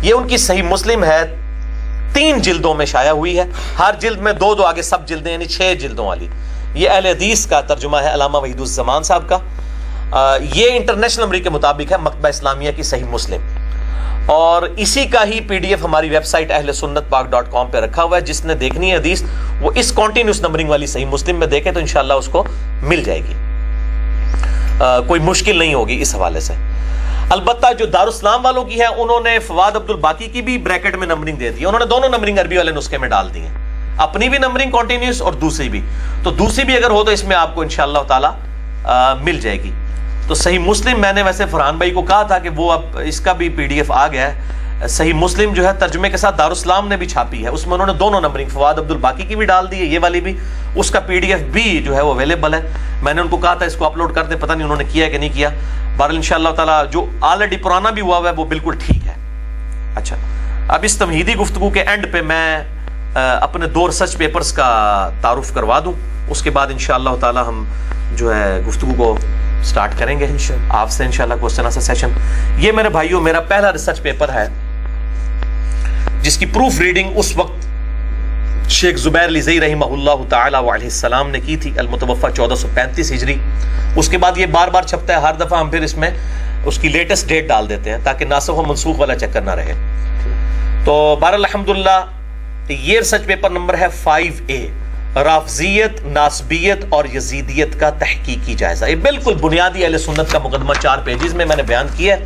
یہ ان کی صحیح مسلم ہے, 3 جلدوں میں شائع ہوئی ہے. ہر جلد میں 2 آگے سب جلدیں, یعنی 6 جلدوں والی. یہ اہل حدیث کا ترجمہ ہے علامہ وحید الزمان صاحب کا. یہ انٹرنیشنل نمبر کے مطابق ہے مکتبہ اسلامیہ کی صحیح مسلم, اور اسی کا ہی PDF ہماری ویب سائٹ اہل سنت پاک .com پہ رکھا ہوا ہے. جس نے دیکھنی ہے حدیث وہ اس کانٹینیوس نمبرنگ والی صحیح مسلم میں دیکھے تو انشاءاللہ اس کو مل جائے گی, کوئی مشکل نہیں ہوگی اس حوالے سے. البتہ جو دارالاسلام والوں کی ہے انہوں نے فواد عبد الباقی کی بھی بریکٹ میں نمبرنگ دے دی, انہوں نے دونوں نمبرنگ عربی والے نسخے میں ڈال دی ہیں, اپنی بھی نمبرنگ کانٹینیوس اور دوسری بھی. تو دوسری بھی اگر ہو تو اس میں آپ کو انشاءاللہ تعالی مل جائے گی. تو صحیح مسلم میں نے ویسے فرحان بھائی کو کہا تھا کہ وہ اب اس کا بھی PDF آ گیا ہے. صحیح مسلم جو ہے ترجمے کے ساتھ دارالاسلام نے بھی چھاپی ہے, اس میں انہوں نے دونوں نمبرنگ فواد عبد الباقی کی بھی ڈال دی ہے, یہ والی بھی, اس کا PDF بھی جو ہے وہ اویلیبل ہے. میں نے ان کو کہا تھا اس کو اپلوڈ کر دیں, پتہ نہیں انہوں نے کیا کہ نہیں کیا. بہرحال انشاءاللہ تعالی جو آلریڈی پرانا بھی ہوا ہے وہ بالکل ٹھیک ہے, اچھا، اب اس تمہیدی گفتگو کے اینڈ پہ میں اپنے 2 ریسرچ پیپرز کا تعارف کروا دوں، اس کے بعد انشاءاللہ تعالی ہم جو ہے گفتگو کو سٹارٹ کریں گے آپ سے انشاءاللہ کوسچن آنسر سیشن۔ یہ میرے بھائیوں میرا پہلا ریسرچ پیپر ہے جس کی پروف ریڈنگ اس وقت شیخ زبیر لیزئی رحمہ اللہ تعالی علیہ السلام نے کی تھی، المتوفہ 1435 ہجری۔ اس کے بعد یہ بار بار چھپتا ہے، ہر دفعہ ہم پھر اس میں اس کی لیٹسٹ ڈیٹ ڈال دیتے ہیں تاکہ ناسخ و منسوخ والا چکر نہ رہے۔ تو بہرحال الحمدللہ یہ ریسرچ پیپر نمبر ہے 5A، رافضیت، ناسبیت اور یزیدیت کا تحقیقی جائزہ۔ یہ بالکل بنیادی اہل سنت کا مقدمہ 4 پیجز میں نے بیان کیا ہے،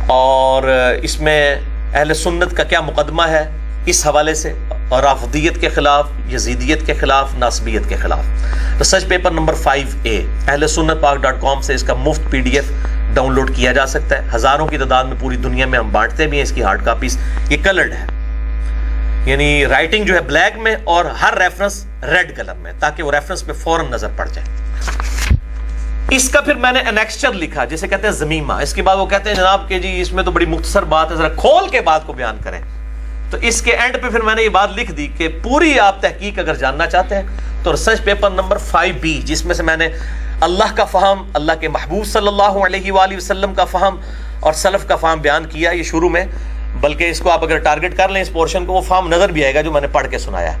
اور اس میں اہل سنت کا کیا مقدمہ ہے اس حوالے سے، اور رافضیت کے خلاف، یزیدیت کے خلاف، ناسبیت کے خلاف۔ ریسرچ پیپر نمبر 5A اہل سنت پاک.com سے اس کا مفت PDF ڈاؤن لوڈ کیا جا سکتا ہے، ہزاروں کی تعداد میں پوری دنیا میں ہم بانٹتے بھی ہیں اس کی ہارڈ کاپیز۔ یہ کلرڈ ہے، یعنی رائٹنگ جو ہے بلیک میں اور ہر ریفرنس ریڈ کلر میں، تاکہ وہ ریفرنس پہ فوراً نظر پڑ جائے۔ اس کا پھر میں نے انیکسچر لکھا جسے کہتے ہیں زمیمہ۔ اس کے بعد وہ کہتے ہیں جناب کہ جی اس میں تو بڑی مختصر بات ہے، ذرا کھول کے بات کو بیان کریں۔ تو اس کے اینڈ پہ پھر میں نے یہ بات لکھ دی کہ پوری آپ تحقیق اگر جاننا چاہتے ہیں تو ریسرچ پیپر نمبر 5B، جس میں سے میں نے اللہ کا فہم، اللہ کے محبوب صلی اللہ علیہ وآلہ وسلم کا فہم اور سلف کا فہم بیان کیا یہ شروع میں، بلکہ اس کو آپ اگر ٹارگٹ کر لیں اس پورشن کو، وہ فہم نظر بھی آئے گا جو میں نے پڑھ کے سنایا ہے۔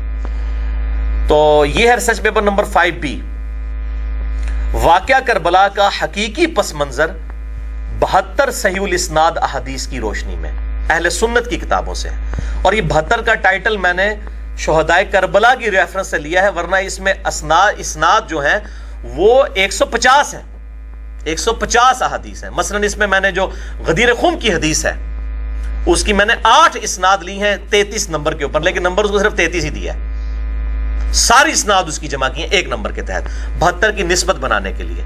تو یہ ہے ریسرچ پیپر نمبر 5B، واقعہ کربلا کا حقیقی پس منظر 72 صحیح الاسناد احادیث کی روشنی میں، اہل سنت کی کتابوں سے۔ اور یہ 72 کا ٹائٹل میں نے شہدائے کربلا کی ریفرنس سے لیا ہے، ورنہ اس میں اسناد جو ہیں وہ 150 ہیں، 150 احادیث ہیں۔ مثلا اس میں نے جو غدیر خم کی حدیث ہے اس کی میں نے 8 اسناد لی ہیں 33 نمبر کے اوپر، لیکن نمبر اس کو صرف 33 ہی دیا ہے، ساری اسناد اس کی جمع کی ہیں ایک نمبر کے تحت 72 کی نسبت بنانے کے لیے۔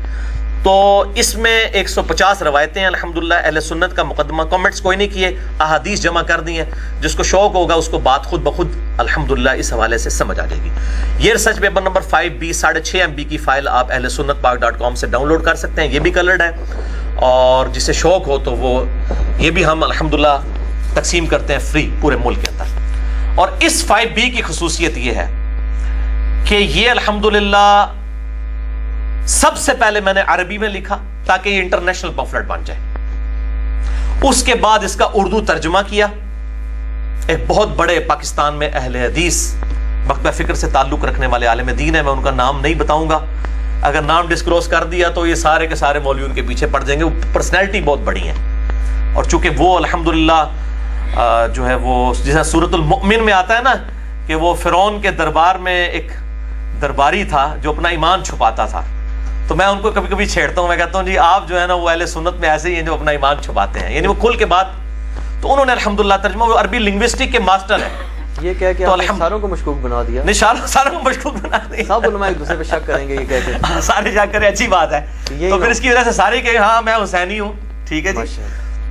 تو اس میں 150 روایتیں ہیں الحمدللہ، اہل سنت کا مقدمہ، کمنٹس کوئی نہیں کیے، احادیث جمع کر دی ہیں، جس کو شوق ہوگا اس کو بات خود بخود الحمدللہ اس حوالے سے سمجھ آ جائے گی۔ یہ research paper number 5B 6.5 MB کی فائل آپ اہل سنت پاک.com سے ڈاؤن لوڈ کر سکتے ہیں، یہ بھی کلرڈ ہے، اور جسے شوق ہو تو وہ یہ بھی ہم الحمدللہ تقسیم کرتے ہیں فری پورے ملک کے اندر۔ اور اس 5B کی خصوصیت یہ ہے کہ یہ الحمدللہ سب سے پہلے میں نے عربی میں لکھا تاکہ یہ انٹرنیشنل پمفلٹ بن جائے، اس کے بعد اس کا اردو ترجمہ کیا۔ ایک بہت بڑے پاکستان میں اہل حدیث مکتبہ فکر سے تعلق رکھنے والے عالم دین ہے، میں ان کا نام نہیں بتاؤں گا، اگر نام ڈسکلوز کر دیا تو یہ سارے کے سارے مولوی ان کے پیچھے پڑ جائیں گے، وہ پرسنالٹی بہت بڑی ہیں، اور چونکہ وہ الحمدللہ جو ہے وہ جیسا سورۃ المؤمن میں آتا ہے نا کہ وہ فرعون کے دربار میں ایک درباری تھا جو اپنا ایمان چھپاتا تھا، تو میں ان کو کبھی کبھی چھیڑتا ہوں، میں کہتا ہوں جی آپ جو ہے نا وہ اہل سنت میں ایسے ہی ہیں جو اپنا ایمان چھپاتے ہیں، یعنی وہ کھل کے بات۔ تو انہوں نے الحمدللہ ترجمہ، وہ عربی لنگوسٹک کے ماسٹر ہیں۔ یہ کہہ کے آپ نے ساروں کو مشکوک بنا دیا، نہیں ساروں کو مشکوک بنا دیا، سب علماء ایک دوسرے پہ شک کریں گے یہ کہہ کے، سارے شک کریں، اچھی بات ہے، تو پھر اس کی وجہ سے سارے کہ ہاں میں حسینی ہوں، ٹھیک ہے جی۔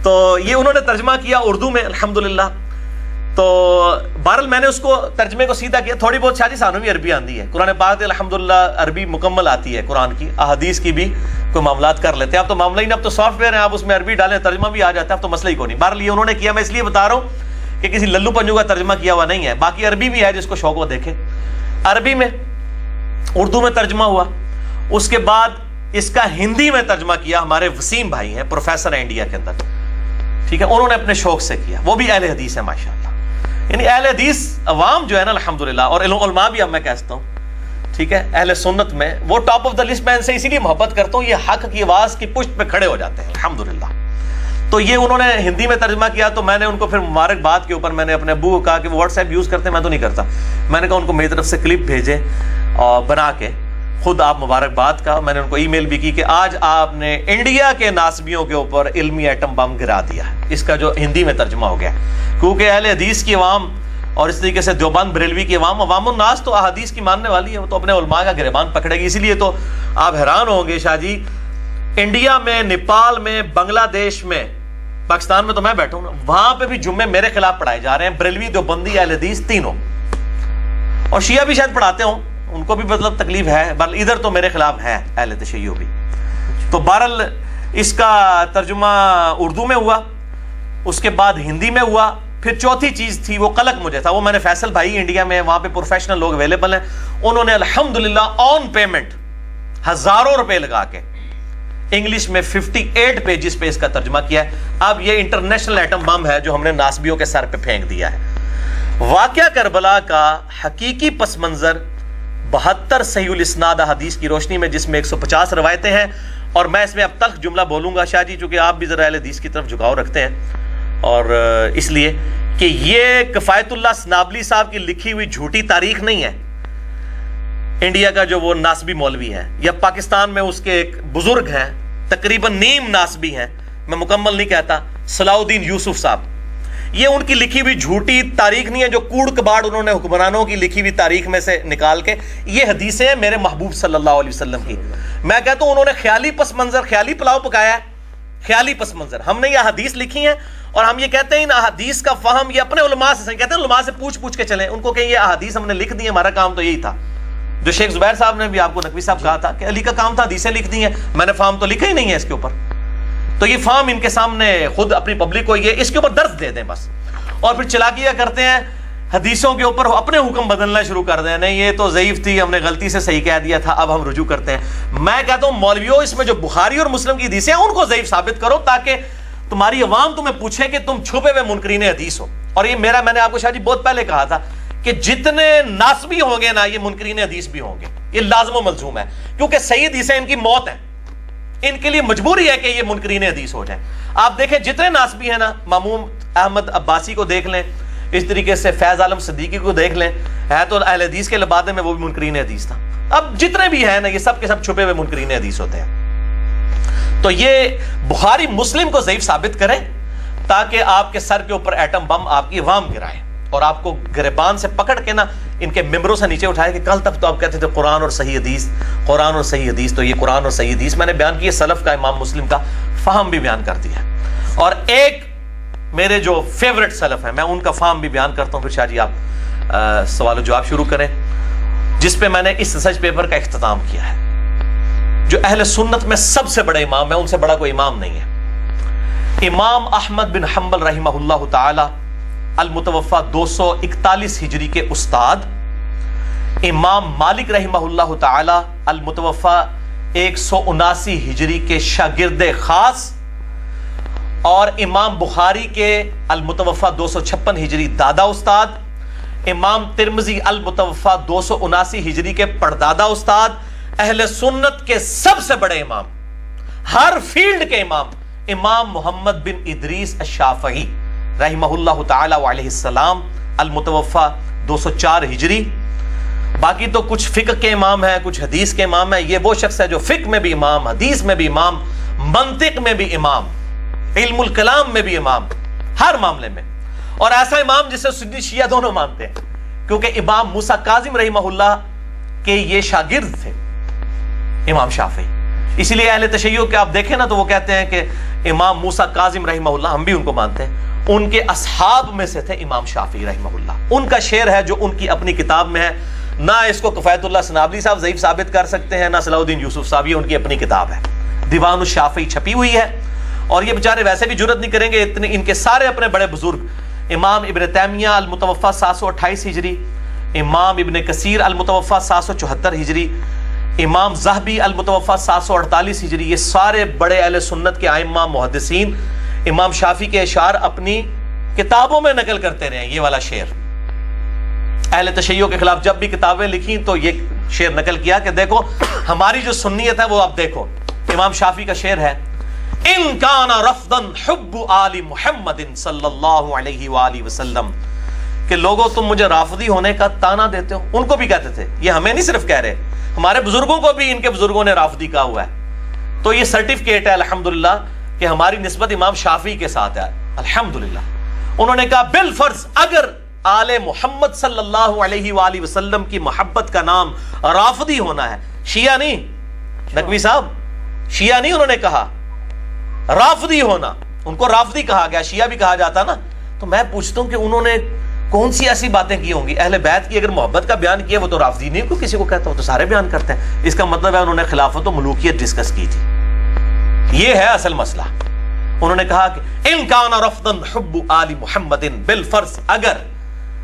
تو یہ انہوں نے ترجمہ کیا اردو میں الحمدللہ۔ تو بہرحال میں نے اس کو ترجمے کو سیدھا کیا، تھوڑی بہت شادی سانوں بھی عربی آتی ہے، قرآن پاک الحمدللہ عربی مکمل آتی ہے، قرآن کی احادیث کی بھی کوئی معاملات کر لیتے ہیں، اب تو معاملہ ہی نہیں، اب تو سافٹ ویئر ہے، آپ اس میں عربی ڈالیں ترجمہ بھی آ جاتا ہے، اب تو مسئلہ ہی کوئی نہیں۔ بہرحال یہ انہوں نے کیا، میں اس لیے بتا رہا ہوں کہ کسی للو پنجو کا ترجمہ کیا ہوا نہیں ہے، باقی عربی بھی ہے جس کو شوق وہ دیکھے، عربی میں، اردو میں ترجمہ ہوا، اس کے بعد اس کا ہندی میں ترجمہ کیا ہمارے وسیم بھائی ہیں، پروفیسر ہیں انڈیا کے اندر، ٹھیک ہے، انہوں نے اپنے شوق سے کیا، وہ بھی اہل حدیث ہے ماشاءاللہ، یعنی اہل حدیث عوام جو ہے نا الحمدللہ، اور علماء بھی اب میں کہتا ہوں، ٹھیک ہے، اہل سنت میں وہ ٹاپ آف دا لسٹ، میں ان سے اسی لیے محبت کرتا ہوں، یہ حق کی آواز کی پشت پہ کھڑے ہو جاتے ہیں الحمدللہ۔ تو یہ انہوں نے ہندی میں ترجمہ کیا، تو میں نے ان کو پھر مبارکباد کے اوپر میں نے اپنے ابو کو کہا کہ وہ واٹس ایپ یوز کرتے ہیں، میں تو نہیں کرتا، میں نے کہا ان کو میری طرف سے کلپ بھیجیں اور بنا کے خود آپ مبارکباد کا، میں نے ان کو ای میل بھی کی کہ آج آپ نے انڈیا کے ناسبیوں کے اوپر علمی ایٹم بم گرا دیا، اس کا جو ہندی میں ترجمہ ہو گیا، کیونکہ اہل حدیث کی عوام اور اس طریقے سے دیوبند بریلوی کی عوام الناس تو احادیث کی ماننے والی ہے، وہ تو اپنے علماء کا گریبان پکڑے گی، اسی لیے تو آپ حیران ہوں گے شاہ جی، انڈیا میں، نیپال میں، بنگلہ دیش میں، پاکستان میں تو میں بیٹھا ہوں نا، وہاں پہ بھی جمعے میرے خلاف پڑھائے جا رہے ہیں، بریلوی، دیوبندی، اہل حدیث تینوں، اور شیعہ بھی شاید پڑھاتے ہوں، ان کو بھی مطلب تکلیف ہے، بل ادھر تو میرے خلاف ہے اہل تشیع بھی۔ تو بہرحال اس کا ترجمہ اردو میں ہوا، اس کے بعد ہندی میں ہوا، پھر چوتھی چیز تھی وہ قلق مجھے تھا، وہ میں نے فیصل بھائی انڈیا میں وہاں پہ پروفیشنل لوگ اویلیبل ہیں، انہوں نے الحمدللہ آن پیمنٹ ہزاروں روپے لگا کے انگلش میں 58 پیجز پہ اس کا ترجمہ کیا ہے. اب یہ انٹرنیشنل ایٹم بم ہے جو ہم نے ناسبیوں کے سر پہ پھینک دیا ہے. واقعہ کربلا کا حقیقی پس منظر 72 صحیح الاسناد حدیث کی روشنی میں، جس میں 150 روایتیں ہیں، اور میں اس میں اب تلخ جملہ بولوں گا شاہ جی چونکہ آپ بھی ذرا اہل حدیث کی طرف جھکاؤ رکھتے ہیں، اور اس لیے کہ یہ کفایت اللہ سنابلی صاحب کی لکھی ہوئی جھوٹی تاریخ نہیں ہے. انڈیا کا جو وہ ناسبی مولوی ہے، یا پاکستان میں اس کے ایک بزرگ ہیں تقریباً نیم ناسبی ہیں، میں مکمل نہیں کہتا، صلاح الدین یوسف صاحب، یہ ان کی لکھی ہوئی جھوٹی تاریخ نہیں ہے جو کوڑ کباڑ انہوں نے حکمرانوں کی لکھی ہوئی تاریخ میں سے نکال کے، یہ حدیثیں ہیں میرے محبوب صلی اللہ علیہ وسلم کی. میں کہتا ہوں انہوں نے خیالی پس منظر، خیالی پلاؤ پکایا ہے، خیالی پس منظر. ہم نے یہ احادیث لکھی ہیں اور ہم یہ کہتے ہیں ان احادیث کا فہم یہ اپنے علماء سے کہتے ہیں، علماء سے پوچھ کے چلیں، ان کو کہ یہ احادیث ہم نے لکھ دی ہیں، ہمارا کام تو یہی تھا. جو شیخ زبیر صاحب نے بھی آپ کو نقوی صاحب کہا تھا کہ علی کا کام تھا حدیثیں لکھ دی ہیں، میں نے فہم تو لکھا ہی نہیں ہے اس کے اوپر. تو یہ فہم ان کے سامنے خود اپنی پبلک کو یہ اس کے اوپر درس دے دیں بس، اور پھر چلاکیاں کرتے ہیں حدیثوں کے اوپر اپنے حکم بدلنا شروع کر دیں، نہیں یہ تو ضعیف تھی، ہم نے غلطی سے صحیح کہہ دیا تھا، اب ہم رجوع کرتے ہیں. میں کہتا ہوں مولویوں اس میں جو بخاری اور مسلم کی حدیثیں ہیں ان کو ضعیف ثابت کرو تاکہ تمہاری عوام تمہیں پوچھے کہ تم چھپے ہوئے منکرین حدیث ہو. اور یہ میں نے آپ کو شاہ جی بہت پہلے کہا تھا کہ جتنے ناسبی ہوں گے نا یہ منکرین حدیث بھی ہوں گے، یہ لازم و ملزوم ہے، کیونکہ صحیح حدیثیں ان کی موت ہیں، ان کے لیے مجبوری ہے کہ یہ منکرین حدیث ہو جائیں. آپ دیکھیں جتنے ناسبی ہیں نا، ماموم احمد عباسی کو دیکھ لیں، اس طریقے سے فیض عالم صدیقی کو دیکھ لیں، ہے تو اہل حدیث کے لبادے میں وہ بھی منکرین حدیث تھا. اب جتنے بھی ہیں نا یہ سب کے سب چھپے ہوئے منکرین حدیث ہوتے ہیں. تو یہ بخاری مسلم کو ضعیف ثابت کریں تاکہ آپ کے سر کے اوپر ایٹم بم آپ کی عوام گرائے اور آپ کو گریبان سے پکڑ کے نا ان کے ممبروں سے نیچے اٹھائے کہ کل تک تو آپ کہتے تھے قرآن اور صحیح حدیث، قرآن اور صحیح حدیث، تو یہ قرآن اور صحیح حدیث میں نے بیان کی، سلف کا امام مسلم کا فہم بھی بیان کر دیا. اور ایک میرے جو فیورٹ سلف ہیں میں ان کا فہم بھی بیان کرتا ہوں، پھر شاہ جی آپ سوال و جواب شروع کریں، جس پہ میں نے اس ریسرچ پیپر کا اختتام کیا ہے. جو اہل سنت میں سب سے بڑے امام ہے، ان سے بڑا کوئی امام نہیں ہے، امام احمد بن حنبل رحمہ اللہ تعالی المتوفا 241 ہجری کے استاد، امام مالک رحمہ اللہ تعالی المتوفا 179 ہجری کے شاگرد خاص، اور امام بخاری کے المتوفا 256 ہجری دادا استاد، امام ترمذی المتوفا 279 ہجری کے پردادا استاد، اہل سنت کے سب سے بڑے امام، ہر فیلڈ کے امام، امام محمد بن ادریس الشافعی رحمہ اللہ تعالی وعلیہ السلام المتوفا 204 ہجری. باقی تو کچھ فقہ کے امام ہیں، کچھ حدیث کے امام ہیں. یہ وہ شخص ہے جو فقہ میں بھی امام، حدیث میں بھی امام، منطق میں بھی امام، علم الکلام میں بھی امام، ہر معاملے میں. اور ایسا امام جسے سنی شیعہ دونوں مانتے ہیں، کیونکہ امام موسیٰ کاظم رحمہ اللہ کے یہ شاگرد تھے امام شافعی. اسی لیے اہل تشیع کے آپ دیکھیں نا تو وہ کہتے ہیں کہ امام موسیٰ کاظم رحمہ اللہ، ہم بھی ان کو مانتے ہیں، ان کے اصحاب میں سے تھے امام شافعی رحمہ اللہ. ان کا شعر ہے جو ان کی اپنی کتاب میں ہے، نہ اس کو کفایت اللہ سنابلی صاحب ضعیف ثابت کر سکتے ہیں، نہ صلاح الدین یوسف صاحب، یہ ان کی اپنی کتاب ہے، دیوان الشافعی چھپی ہوئی ہے. اور یہ بیچارے ویسے بھی جرت نہیں کریں گے، اتنے ان کے سارے اپنے بڑے بزرگ، امام ابن تیمیہ المتوفا 728 ہجری، امام ابن کثیر المتوفا 774 ہجری، امام ذہبی المتوفا 748 ہجری، یہ سارے بڑے اہل سنت کے ائمہ محدثین امام شافعی کے اشعار اپنی کتابوں میں نقل کرتے رہے ہیں. یہ والا شعر اہل تشیع کے خلاف جب بھی کتابیں لکھی تو یہ شعر نقل کیا کہ دیکھو ہماری جو سنیت ہے وہ آپ دیکھو. امام شافعی کا شعر ہے، ان کان رفضا حب آل محمد صلی اللہ علیہ وآلہ وسلم، کہ لوگوں تم مجھے رافضی ہونے کا تانا دیتے ہو. ان کو بھی کہتے تھے، یہ ہمیں نہیں صرف کہہ رہے، ہمارے بزرگوں کو بھی ان کے بزرگوں نے رافضی کہا ہوا ہے. تو یہ سرٹیفکیٹ ہے الحمدللہ کہ ہماری نسبت امام شافعی کے ساتھ ہے الحمدللہ. انہوں نے کہا بالفرض اگر آل محمد صلی اللہ علیہ وآلہ وسلم کی محبت کا نام رافضی ہونا ہے، شیعہ نہیں، نقوی صاحب شیعہ نہیں، انہوں نے کہا رافضی ہونا، ان کو رافضی کہا گیا، شیعہ بھی کہا جاتا نا. تو میں پوچھتا ہوں کہ انہوں نے کون سی ایسی باتیں کی ہوں گی؟ اہل بیت کی اگر محبت کا بیان کیا وہ تو رافضی نہیں کوئی کسی کو کہتا، وہ تو سارے بیان کرتے ہیں. اس کا مطلب ہے انہوں نے خلافت و ملوکیت ڈسکس کی تھی. یہ ہے اصل مسئلہ. انہوں نے کہا کہ ان کان رفضا حب آل محمد بالفرض، اگر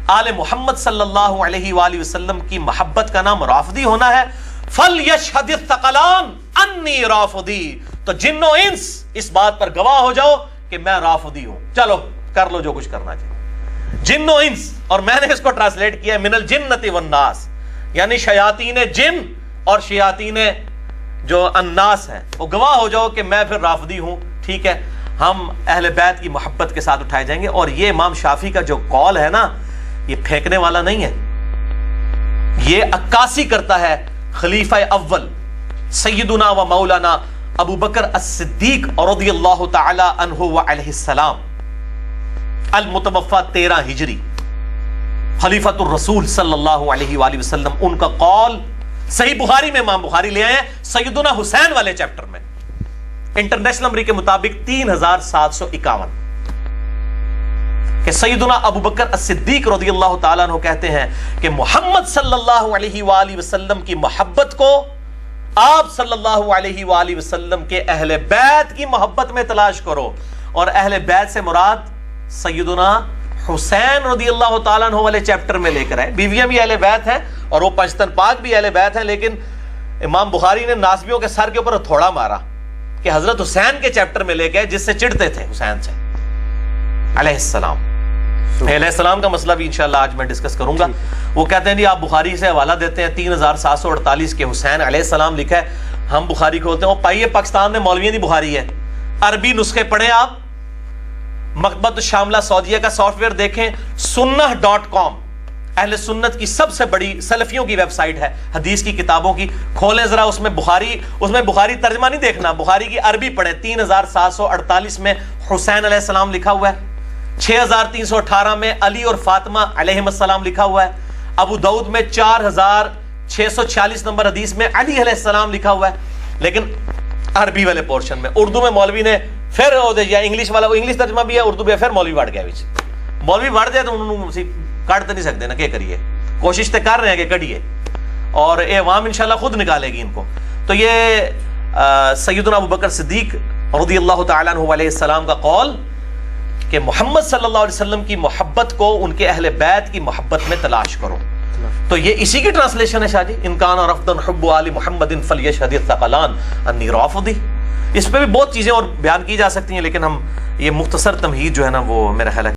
آل محمد صلی اللہ علیہ وآلہ وسلم کی محبت کا نام رافضی ہونا ہے، فلیشہد الثقلان انی رافضی، تو جن و انس اس بات پر گواہ ہو جاؤ کہ میں رافضی ہوں، چلو کر لو جو کچھ کرنا چاہیے۔ جن و انس، اور میں نے اس کو ٹرانسلیٹ کیا ہے من الجنت والناس، یعنی شیاطین جن اور شیاطین جو الناس ہیں، وہ گواہ ہو جاؤ کہ میں پھر رافضی ہوں، ٹھیک ہے، ہم اہل بیت کی محبت کے ساتھ اٹھائے جائیں گے۔ اور یہ امام شافعی کا جو قول ہے نا، یہ پھینکنے والا نہیں ہے، یہ عکاسی کرتا ہے خلیفہ اول سیدنا و مولانا ابو بکر الصدیق رضی اللہ تعالی عنہ و علیہ السلام، المتوفی 13 ہجری، خلیفۃ الرسول صلی اللہ علیہ وآلہ وسلم، ان کا قول صحیح بخاری میں امام بخاری لے آئے ہیں سیدنا حسین والے چیپٹر میں، انٹرنیشنل نمبر کے مطابق 3751، کہ سیدنا ابو بکر الصدیق رضی اللہ تعالیٰ عنہ کہتے ہیں کہ محمد صلی اللہ علیہ وآلہ وسلم کی محبت کو آپ صلی اللہ علیہ وآلہ وسلم کے اہل بیت کی محبت میں تلاش کرو، اور اہل بیت سے مراد سیدنا حسین رضی اللہ تعالیٰ عنہ والے چیپٹر میں لے کر آئے۔ بیویاں بھی اہل بیت ہیں اور وہ پنجتن پاک بھی اہل بیت ہیں، لیکن امام بخاری نے ناسبیوں کے سر کے اوپر تھوڑا مارا کہ حضرت حسین کے چیپٹر میں لے کے جس سے چڑھتے تھے حسین سے علیہ السلام۔ علیہ السلام کا مسئلہ بھی انشاءاللہ آج میں ڈسکس کروں گا۔ وہ کہتے ہیں جی آپ بخاری سے حوالہ دیتے ہیں 3748 کے حسین علیہ السلام لکھا ہے، ہم بخاری کھولتے ہیں، وہ پائیے پاکستان میں مولویوں دی بخاری ہے، عربی نسخے پڑھیں آپ، مکتبۃ الشاملہ سعودیہ کا سافٹ ویئر دیکھیں، sunnah.com اہل سنت کی سب سے بڑی سلفیوں کی ویب سائٹ ہے حدیث کی کتابوں کی، کھولیں ذرا، اس میں بخاری ترجمہ نہیں دیکھنا، بخاری کی عربی پڑھیں، 3748 میں حسین علیہ السلام لکھا ہوا ہے، 6318 میں علی اور فاطمہ علیہم السلام لکھا ہوا ہے، ابو داؤد میں 4646 نمبر حدیث میں علی علیہ السلام لکھا ہوا ہے، لیکن عربی والے پورشن میں۔ اردو میں مولوی نے پھر یا انگلش والا، وہ انگلش ترجمہ بھی ہے، اردو بھی ہے، پھر مولوی بڑھ گیا، مولوی بڑھ جائے تو انہوں نے کاٹ تو نہیں سکتے نا، کیا کریے، کوشش تو کر رہے ہیں کہ کڈیے، اور اے عوام انشاءاللہ خود نکالے گی ان کو۔ تو یہ سیدنا ابو بکر صدیق رضی اللہ تعالیٰ عنہ علیہ السلام کا قول کہ محمد صلی اللہ علیہ وسلم کی محبت کو ان کے اہل بیت کی محبت میں تلاش کرو، تو یہ اسی کی ٹرانسلیشن ہے شاہ جی، ان کان رفضا حب آل محمد فلیشہد الثقلان انی رافضی۔ اس پہ بھی بہت چیزیں اور بیان کی جا سکتی ہیں، لیکن ہم یہ مختصر تمہید جو ہے نا وہ میرا خیال ہے